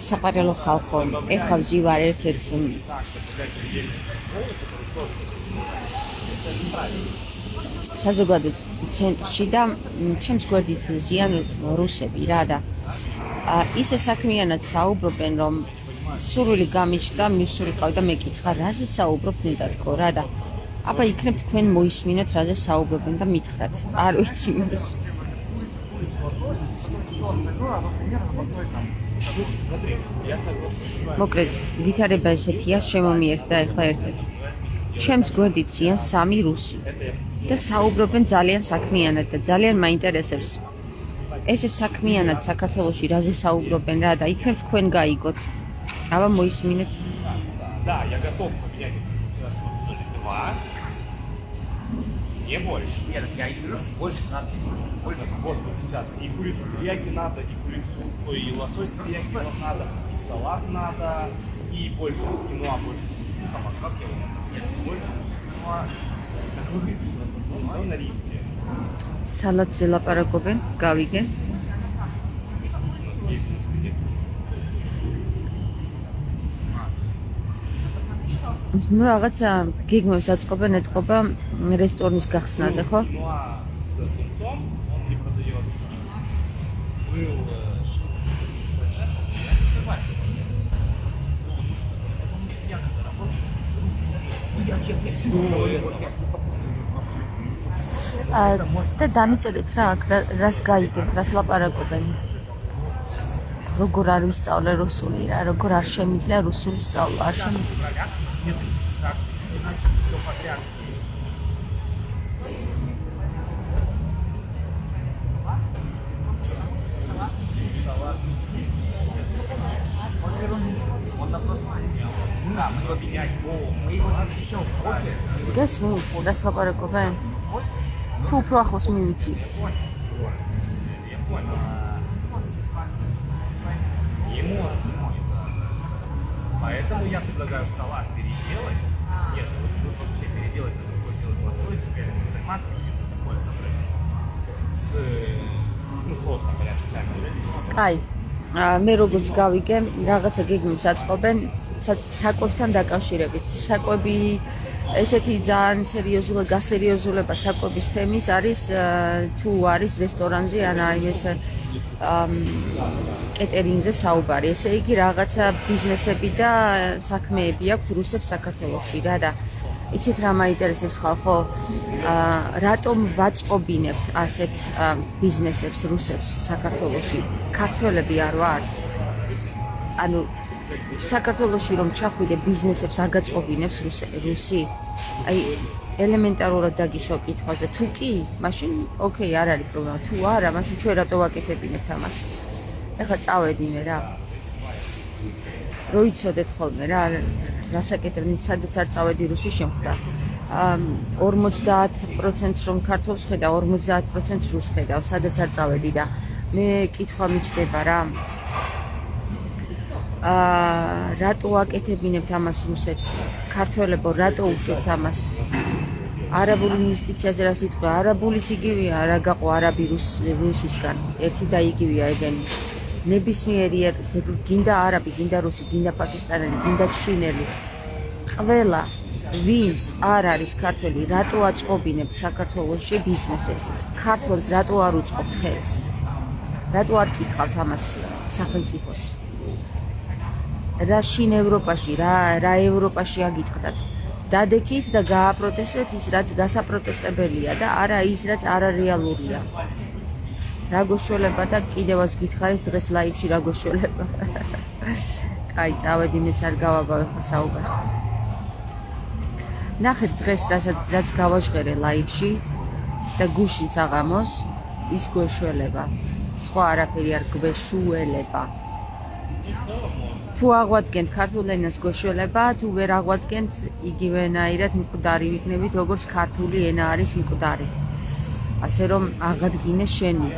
საყარელო ხალხო, ეხლა ვზივარ ერთ-ერთ საზოგადო ცენტრში და ჩემს გვერდით ზიან რუსები რა და ისე საქმიანად საუბრობენ, რომ სურვილი გამიჩნდა, მივსულიყავ და მეკითხა, რაზე საუბრობ ნედათქო რა და აბა იქნებ თქვენ მოისმინოთ, რაზე საუბრობენ და მითხრათ. არ ვიცი მის. მოკლედ, ვითარება ესეთია, შემომიერთა ეხლა ერთ-ერთ. ჩემს გვერდით ზიან 3 რუსი და საუბრობენ ძალიან საქმიანად და ძალიან მაინტერესებს. ესე საქმიანად საქართველოში რაზე საუბრობენ რა და იქნებ თქვენ გაიგოთ. აბა მოისმინეთ. Да, я готов поменять два. Не больше. Нет, я не говорю, что больше надо. Больше вот сейчас и курицу терияки надо, и курицу, и лосось терияки надо, и салат надо, и больше с киноа, больше с вкусом. А как я его могу? Нет, больше с киноа. Так выглядит, что у нас в основном все на рисе. Салатზე ლაპარაკობენ, გავიგე. У нас есть несколько. Ну, რაღაცა გეგმებს აწყობენ ეთყობა რესტორნის გახსნაზე, ხო? Ну, а с тунцом он не продается. Был я не согласен с ним. Потому что я когда работаю, და დამიწერეთ რა აქ რას გაიგებთ, რას ლაპარაკობენ. როგორ არ ვისწავლე რუსული რა, როგორ არ შემიძლია რუსული სწავლა, არ შემიძლია. გესმით, რას ლაპარაკობენ? თუ უფრო ახლოს მივიცი. Поэтому я предлагаю салат переделать. Нет, вообще переделать, это такое делать лосось с томатом, что-то такое собрать. С соусом, понятно, специально. Кай, მე როგორც გავიგე, რაღაცა გეგმებს აწყობენ საკვებთან დაკავშირებით. საკვები ესეთი ძალიან სერიოზული გასერიოზულება საკვების თემის არის თუ არის რესტორანზე ან აი ეს კეტერინგზე საუბარი. ესე იგი რაღაცა ბიზნესები და საქმეები აქვს რუსებს საქართველოში რა და იცით რა მაინტერესებს ხალხო? რატომ ვაწყობინებთ ასეთ ბიზნესებს რუსებს საქართველოში? ქართველები არ ვართ? ანუ საქართველოში რომ ჩახვიდე ბიზნესებს არ გაწყობინებს რუსი? აი ელემენტარულად დაგისვა კითხვაზე. თუ კი, მაშინ ოკეი, არ არის პრობლემა. თუ არა, მაშინ ჩვენ რატო ვაკეთებინებთ ამას? ეხლა წავედი მე რა. რო იცოდეთ ხოლმე რა, რასაკეთებენ, სადაც არ წავედი რუსი შემხვდა. 50%-ს რომ ქართულს ხედავ, 50%-ს რუსს ხედავ, სადაც არ წავედი და მე კითხვა მიჩნდება რა. რატო აკეთებინებთ ამას რუსებს? ქართველებო, რატო უშვებთ ამას? არაბული ინვესტიციაზე რა სიტყვა? არაბულიც იგივეა, რა გაყო არაბი რუსისგან. ერთი და იგივეა ეგენი. ნებისმიერი გინდა არაბი, გინდა რუსი, გინდა პაკისტანელი, გინდა ჩინელი. ყველა ვინც არ არის ქართველი, რატო აწყობინებთ საქართველოში ბიზნესებს? ქართველს რატო არ უწყობთ ხელს? რატო არ კითხავთ ამას სახელმწიფოს? რა შინ ევროპაში, რა ევროპაში აგიტყდათ? დადექით და გააპროტესტეთ ის, რაც გასაპროტესტებელია და არა ის, რაც არარეალურია. რა გოშოლება და კიდევაც გითხარით დღეს ლაივში რა გოშოლება. კაი, წავედი, მეც არ გავაბავე ხა საუბარს. ნახეთ დღეს რაც გავაჟღერე ლაივში და გუშინც აღამოს ის გოშოლება. სხვა არაფერი არ გვეშუელება. თუ აღვადგენთ ქართულ ენას გოშოლება, თუ ვერ აღვადგენთ იგივენაირად მკვდარი ვიქნებით, როგორც ქართული ენა არის მკვდარი. ასე რომ აღადგინე შენი.